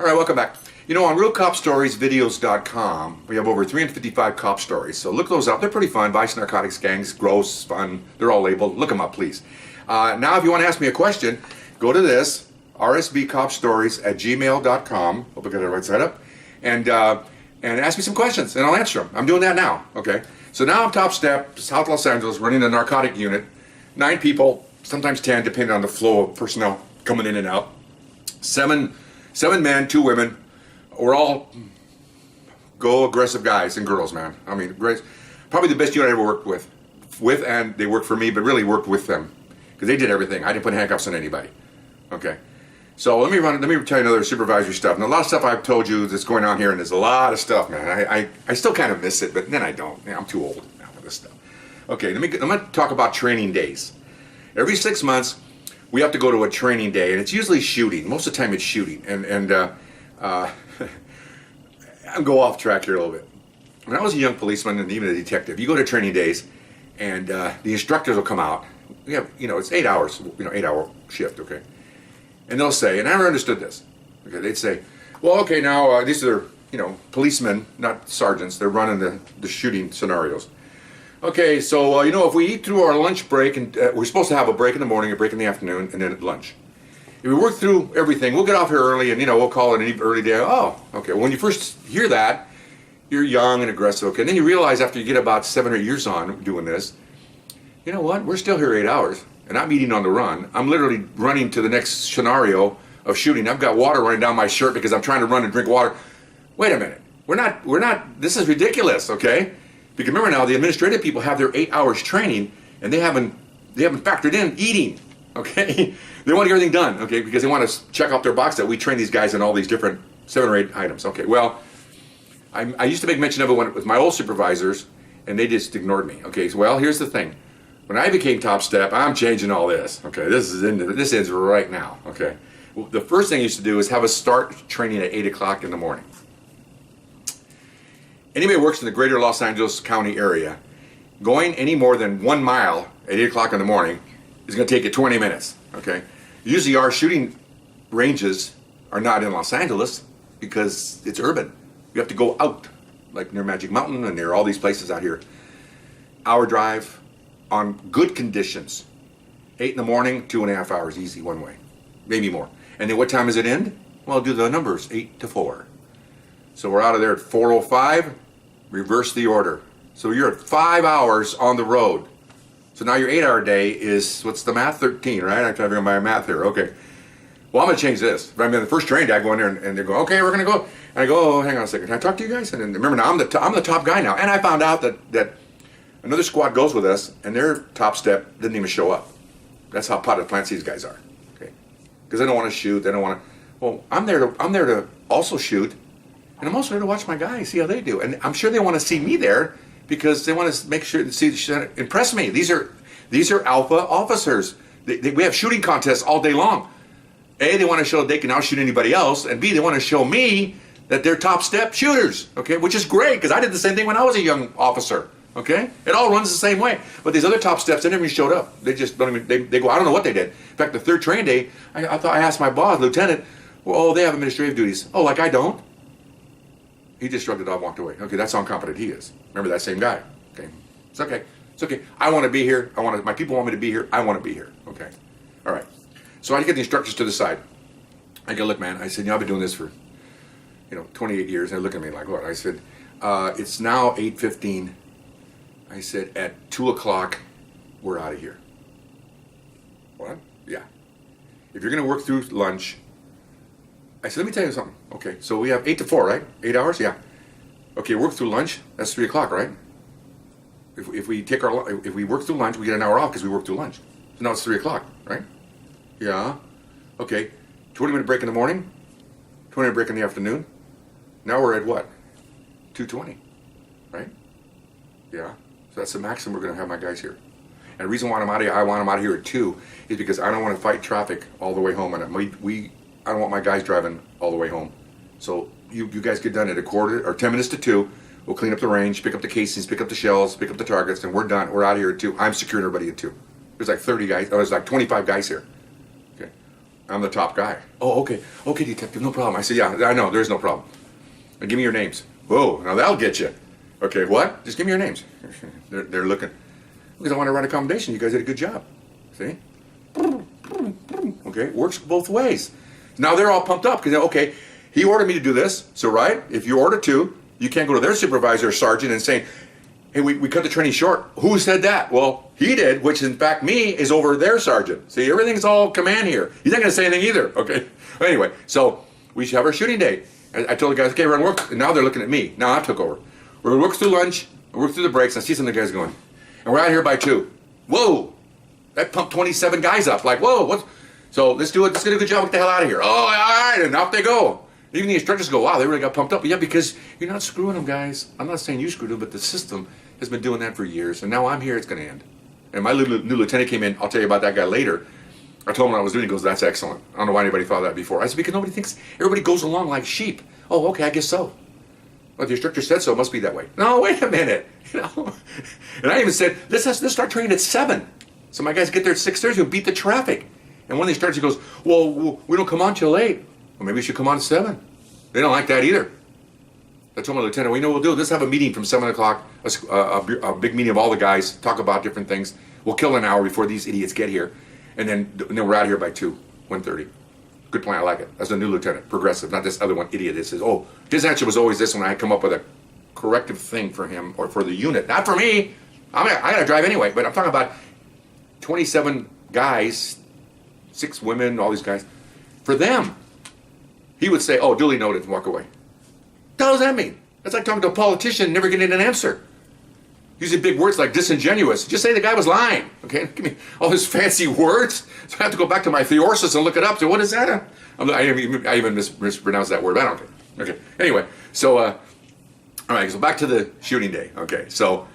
All right, welcome back. You know, on realcopstoriesvideos.com, we have over 355 cop stories. So look those up. They're pretty fun. Vice, narcotics, gangs, gross, fun. They're all labeled. Look them up, please. Now, if you want to ask me a question, go to this, rsbcopstories@gmail.com. Hope I got it right side up. And ask me some questions, and I'll answer them. I'm doing that now, okay? So now I'm top step, South Los Angeles, running a narcotic unit. 9 people, sometimes 10, depending on the flow of personnel coming in and out. Seven men, 2 women. We're all go aggressive guys and girls, man. I mean, great. Probably the best unit I ever worked with, and they worked for me, but really worked with them because they did everything. I didn't put handcuffs on anybody. Okay. So let me tell you another supervisory stuff. And a lot of stuff I've told you that's going on here, and there's a lot of stuff, man. I still kind of miss it, but then I don't. I'm too old now for this stuff. Okay, I'm going to talk about training days. Every 6 months, we have to go to a training day, and it's usually shooting. Most of the time, it's shooting. I'll go off track here a little bit. When I was a young policeman and even a detective, you go to training days, and the instructors will come out. We have, it's 8 hours, 8-hour shift, okay? And they'll say, and I never understood this. Okay, they'd say, well, okay, now these are, policemen, not sergeants. They're running the shooting scenarios. Okay, so if we eat through our lunch break, and we're supposed to have a break in the morning, a break in the afternoon, and then at lunch. If we work through everything, we'll get off here early, and we'll call it an early day. Oh, okay. When you first hear that, you're young and aggressive. Okay, and then you realize after you get about 7 or 8 years on doing this, you know what? We're still here 8 hours. And I'm eating on the run. I'm literally running to the next scenario of shooting. I've got water running down my shirt because I'm trying to run and drink water. Wait a minute. We're not, this is ridiculous, okay? Because remember now, the administrative people have their 8 hours training, and they haven't factored in eating, okay? They want to get everything done, okay? Because they want to check off their box that we train these guys in all these different 7 or 8 items. Okay, well, I used to make mention of it with my old supervisors, and they just ignored me. Okay, so, well, here's the thing. When I became top step, I'm changing all this. Okay, this ends right now. Okay, well, the first thing I used to do is have us start training at 8 o'clock in the morning. Anybody who works in the greater Los Angeles County area, going any more than 1 mile at 8 o'clock in the morning is going to take you 20 minutes. Okay, usually our shooting ranges are not in Los Angeles because it's urban. You have to go out, like near Magic Mountain and near all these places out here. Hour drive. On good conditions, 8 in the morning, 2.5 hours easy one way, maybe more. And then what time does it end? Well, do the numbers, 8 to 4. So we're out of there at 4:05, reverse the order. So you're at 5 hours on the road. So now your 8-hour day is, what's the math? 13, right? I'm trying to figure out my math here, okay. Well, I'm gonna change this. If I'm in the first training day, I go in there and they go, okay, we're gonna go. And I go, oh, hang on a second, can I talk to you guys? And then, remember now, I'm the top guy now. And I found out that another squad goes with us, and their top step didn't even show up. That's how potted plants these guys are, okay? Because they don't want to shoot. They don't want to. Well, I'm there to also shoot, and I'm also there to watch my guys, see how they do. And I'm sure they want to see me there because they want to make sure impress me. These are alpha officers. We have shooting contests all day long. A, they want to show that they can outshoot anybody else, and B, they want to show me that they're top step shooters, okay? Which is great because I did the same thing when I was a young officer. Okay, it all runs the same way. But these other top steps, they never even showed up. They just don't even. They go. I don't know what they did. In fact, the third training day, I asked my boss, Lieutenant, well, oh, they have administrative duties. Oh, like I don't. He just shrugged it off, and walked away. Okay, that's how incompetent he is. Remember that same guy. Okay, it's okay. It's okay. I want to be here. My people want me to be here. I want to be here. Okay, all right. So I get the instructors to the side. I go, look, man. I said, I've been doing this for, 28 years. And they look at me like, what? I said, it's now 8:15. I said, at 2 o'clock, we're out of here. What? Yeah. If you're going to work through lunch, I said, let me tell you something. Okay, so we have 8 to 4, right? 8 hours? Yeah. Okay, work through lunch, that's 3 o'clock, right? If we work through lunch, we get an hour off because we work through lunch. So now it's 3 o'clock, right? Yeah. Okay, 20-minute break in the morning, 20-minute break in the afternoon. Now we're at what? 2:20, right? Yeah. So that's the maximum we're going to have my guys here. And the reason why I want them out of here at 2 is because I don't want to fight traffic all the way home. And I don't want my guys driving all the way home. So you guys get done at 10 minutes to 2. We'll clean up the range, pick up the casings, pick up the shells, pick up the targets, and we're done. We're out of here at 2. I'm securing everybody at 2. There's like 30 guys. Oh, there's like 25 guys here. Okay. I'm the top guy. Oh, okay. Okay, detective, no problem. I said, yeah, I know, there's no problem. Now, give me your names. Whoa, now that'll get you. Okay, what? Just give me your names. They're looking. Because I want to write a commendation. You guys did a good job. See? Okay, works both ways. Now they're all pumped up because, okay, he ordered me to do this. So, right, if you order to, you can't go to their supervisor or sergeant and say, hey, we cut the training short. Who said that? Well, he did, which in fact me is over their sergeant. See, everything's all command here. He's not going to say anything either, okay? Anyway, so we should have our shooting day. I told the guys, okay, we're going to work. And now they're looking at me. Now I took over. We're going to work through lunch, work through the breaks. I see some of the guys going. And we're out here by 2. Whoa, that pumped 27 guys up. Like, whoa, what? So let's do it. Let's get a good job. Get the hell out of here. Oh, all right, and off they go. Even the instructors go, wow, they really got pumped up. Yeah, because you're not screwing them, guys. I'm not saying you screwed them, but the system has been doing that for years. And now I'm here, it's going to end. And my new lieutenant came in. I'll tell you about that guy later. I told him what I was doing. He goes, that's excellent. I don't know why anybody thought that before. I said, because nobody thinks, everybody goes along like sheep. Oh, okay, I guess so. Well, the instructor said so, it must be that way. No, wait a minute. You know? And I even said, let's start training at 7. So my guys get there at 6:30 and beat the traffic. And one of the instructors goes, well, we don't come on till 8. Well, maybe we should come on at 7. They don't like that either. I told my lieutenant, we know what we'll do. Let's have a meeting from 7 o'clock, a big meeting of all the guys, talk about different things. We'll kill an hour before these idiots get here. And then we're out here by 1:30. Good plan, I like it. That's the new lieutenant, progressive, not this other one idiot that says, oh, his answer was always this when I had come up with a corrective thing for him or for the unit. Not for me. I got to drive anyway, but I'm talking about 27 guys, 6 women, all these guys. For them, he would say, oh, duly noted, and walk away. What the hell does that mean? That's like talking to a politician and never getting an answer. Using big words like disingenuous. Just say the guy was lying. Okay, give me all his fancy words. So I have to go back to my thesaurus and look it up. So what is that? I even mispronounced that word. But I don't care. Okay. Anyway, so all right. So back to the shooting day. Okay. So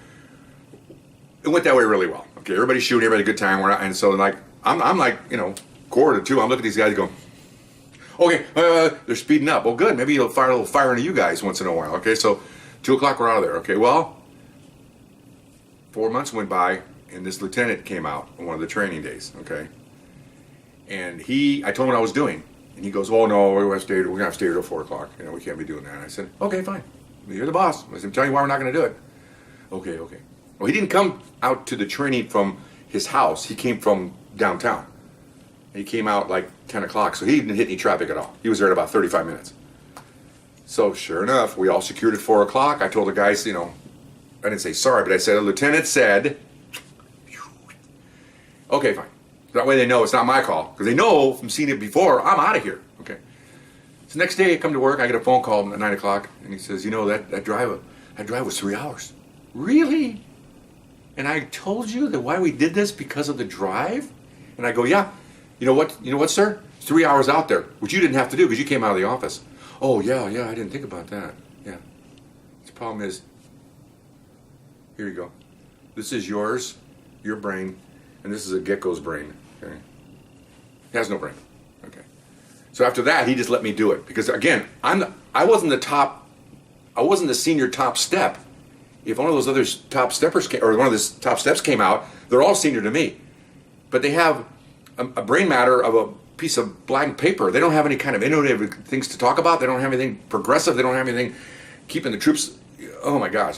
it went that way really well. Okay. Everybody's shooting. Everybody had a good time. And so like I'm like 1:45. I'm looking at these guys going, okay, they're speeding up. Well, good. Maybe you'll fire a little fire into you guys once in a while. Okay. So 2 o'clock we're out of there. Okay. Well. 4 months went by, and this lieutenant came out on one of the training days, okay? And I told him what I was doing, and he goes, oh, no, we're going to have to stay here till 4 o'clock. We can't be doing that. And I said, okay, fine. You're the boss. I said, I'm telling you why we're not going to do it. Okay. Well, he didn't come out to the training from his house. He came from downtown. He came out like 10 o'clock, so he didn't hit any traffic at all. He was there in about 35 minutes. So sure enough, we all secured at 4 o'clock. I told the guys, I didn't say sorry, but I said, a lieutenant said, okay, fine. That way they know it's not my call. Because they know from seeing it before, I'm out of here. Okay. So next day I come to work, I get a phone call at 9 o'clock, and he says, that drive was 3 hours. Really? And I told you that why we did this because of the drive? And I go, yeah. You know what, sir? It's 3 hours out there, which you didn't have to do because you came out of the office. Oh, yeah, I didn't think about that. Yeah. The problem is, here you go. This is your brain, and this is a gecko's brain. Okay, he has no brain. Okay, so after that, he just let me do it because again, I wasn't the senior top step. If one of those other top steppers or one of the top steps came out, they're all senior to me, but they have a brain matter of a piece of blank paper. They don't have any kind of innovative things to talk about. They don't have anything progressive. They don't have anything keeping the troops. Oh my gosh,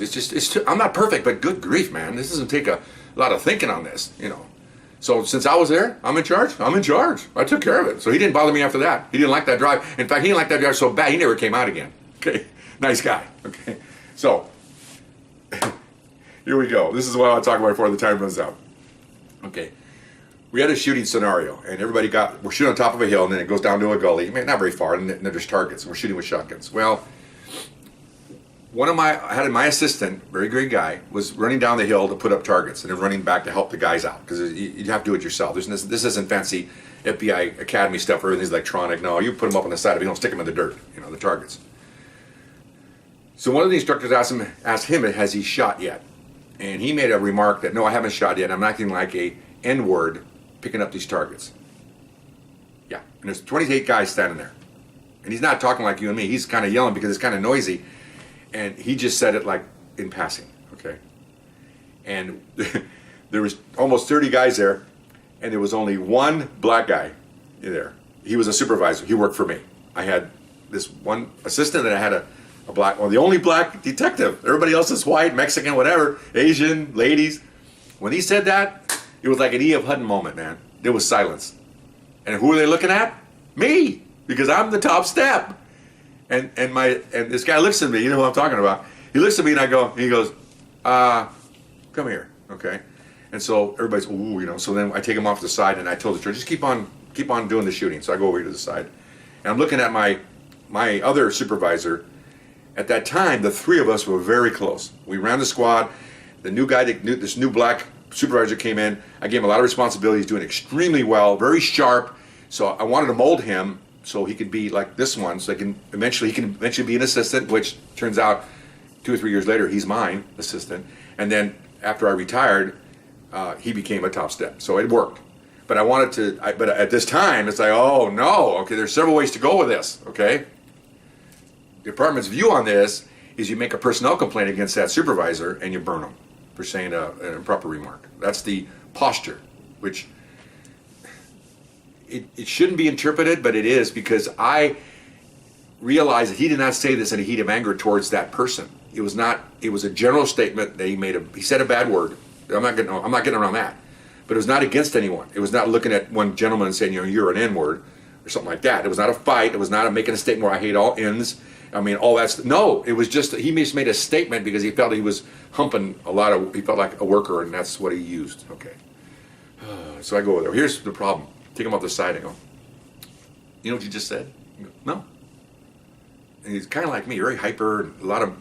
I'm not perfect, but good grief, man. This doesn't take a lot of thinking on this, So since I was there, I'm in charge. I took care of it. So he didn't bother me after that. He didn't like that drive. In fact, he didn't like that drive so bad, he never came out again. Okay, nice guy. Okay, so here we go. This is what I'll talk about before the time runs out. Okay, we had a shooting scenario, and we're shooting on top of a hill, and then it goes down to a gully. Not very far, and then there's targets. We're shooting with shotguns. Well, I had my assistant, very great guy, was running down the hill to put up targets and then running back to help the guys out because you have to do it yourself. This isn't fancy FBI Academy stuff where everything's electronic. No, you put them up on the side of it, you don't stick them in the dirt, the targets. So one of the instructors asked him, has he shot yet? And he made a remark that, no, I haven't shot yet. I'm acting like a N-word picking up these targets. Yeah, and there's 28 guys standing there. And he's not talking like you and me. He's kind of yelling because it's kind of noisy. And he just said it like in passing, okay? And there was almost 30 guys there, and there was only one black guy there. he was a supervisor. He worked for me. I had this one assistant, and I had a black, well, the only black detective. Everybody else is white, Mexican, whatever, Asian, ladies. When he said that, it was like an E.F. Hutton moment, man. There was silence. And who are they looking at? Me, because I'm the top step. And this guy looks at me, you know who I'm talking about. He looks at me and he goes, come here, okay? And so everybody's, ooh, you know, so then I take him off to the side and I told the church, just keep on doing the shooting. So I go over to the side. And I'm looking at my other supervisor. At that time, the three of us were very close. We ran the squad. The new guy, this new black supervisor came in. I gave him a lot of responsibility. He's doing extremely well, very sharp. So I wanted to mold him so he could be like this one. So he can eventually be an assistant, which turns out 2 or 3 years later, he's mine assistant. And then after I retired, he became a top step. So it worked. But I wanted to, but at this time, it's like, oh no, okay, there's several ways to go with this, okay? The department's view on this is you make a personnel complaint against that supervisor and you burn them for saying an improper remark. That's the posture, which it shouldn't be interpreted, but it is, because I realized that he did not say this in a heat of anger towards that person. It was a general statement that he said a bad word. I'm not getting around that. But it was not against anyone. It was not looking at one gentleman and saying, you know, you're an N-word or something like that. It was not a fight. It was not making a statement where I hate all N's. I mean, all that's, no, it was just, he just made a statement because he felt he was humping he felt like a worker, and that's what he used. Okay. So I go over there. Here's the problem. Take him off the side and go, you know what you just said? He goes, no. And he's kind of like me, very hyper, a lot of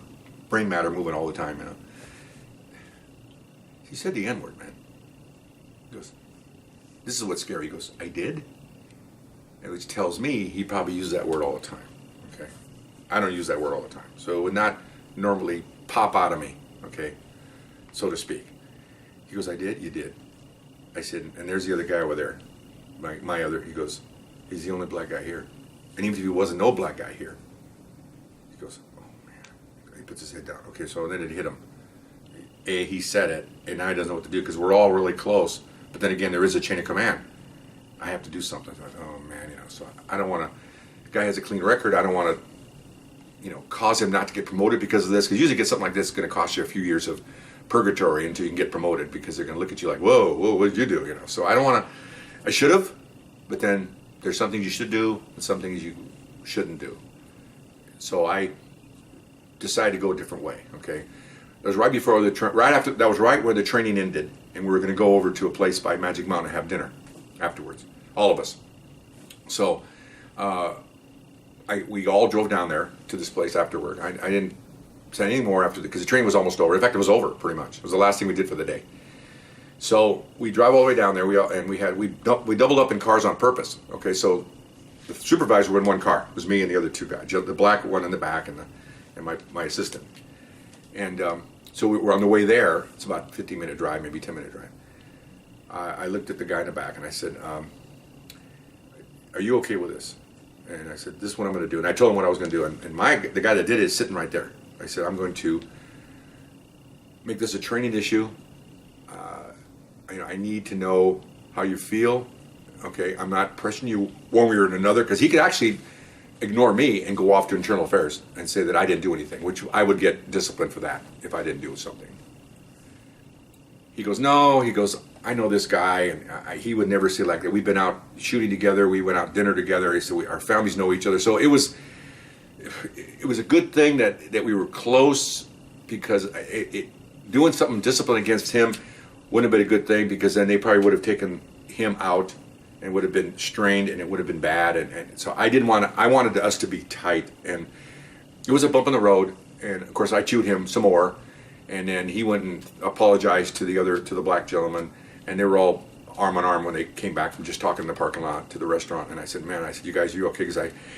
brain matter moving all the time, you know. He said the N-word, man. He goes, this is what's scary. He goes, I did? And which tells me he probably uses that word all the time. Okay. I don't use that word all the time. So it would not normally pop out of me, okay, so to speak. He goes, I did? You did. I said, and there's the other guy over there. He goes, he's the only black guy here. And even if he wasn't no black guy here, he goes, oh man. He puts his head down. Okay, so then it hit him. He said it, and now he doesn't know what to do because we're all really close. But then again, there is a chain of command. I have to do something. So oh man, you know. So I don't want to. The guy has a clean record. I don't want to, you know, cause him not to get promoted because of this. Because usually, get something like this is going to cost you a few years of purgatory until you can get promoted because they're going to look at you like, whoa, what did you do? You know. So I don't want to. I should have, but then there's some things you should do and some things you shouldn't do. So I decided to go a different way. Okay. That was right before that was right where the training ended, and we were going to go over to a place by Magic Mountain and have dinner afterwards, all of us. So we all drove down there to this place afterward. I didn't say anything more because the training was almost over. In fact, it was over pretty much. It was the last thing we did for the day. So we drive all the way down there. We doubled up in cars on purpose. Okay, so the supervisor were in one car. It was me and the other two guys, the black one in the back and my assistant. And so we were on the way there. It's about a 15-minute drive, maybe 10-minute drive. I looked at the guy in the back and I said, are you okay with this? And I said, this is what I'm going to do. And I told him what I was going to do. And the guy that did it is sitting right there. I said, I'm going to make this a training issue. I need to know how you feel. Okay, I'm not pressing you one way or another, because he could actually ignore me and go off to internal affairs and say that I didn't do anything, which I would get disciplined for that if I didn't do something. He goes, no, he goes, I know this guy, and he would never say like that. We've been out shooting together, we went out dinner together. He said our families know each other. So it was a good thing that we were close, because doing something disciplined against him wouldn't have been a good thing, because then they probably would have taken him out and would have been strained, and it would have been bad. And so I wanted us to be tight. And it was a bump in the road. And of course I chewed him some more. And then he went and apologized to the black gentleman. And they were all arm in arm when they came back from just talking in the parking lot to the restaurant. And I said, man, you guys, are you okay?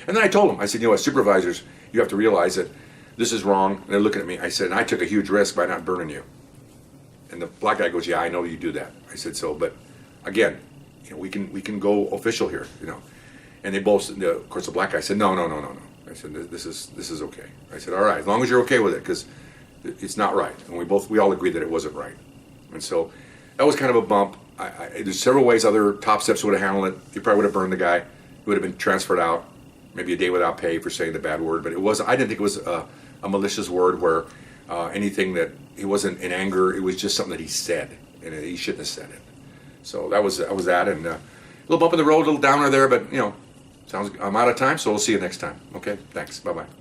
And then I told him, I said, you know, as supervisors, you have to realize that this is wrong. And they're looking at me. I said, and I took a huge risk by not burning you. And the black guy goes, yeah, I know you do that. I said, so, but again, you know, we can go official here, you know. And they both, of course, the black guy said, no. I said, this is okay. I said, all right, as long as you're okay with it, because it's not right. And we all agreed that it wasn't right. And so that was kind of a bump. There's several ways other top steps would have handled it. They probably would have burned the guy. would have been transferred out, maybe a day without pay for saying the bad word. But it was, I didn't think it was a malicious word where anything that, he wasn't in anger. It was just something that he said, and he shouldn't have said it. So that was that, and a little bump in the road, a little downer there, but sounds. I'm out of time, so we'll see you next time. Okay, thanks. Bye bye.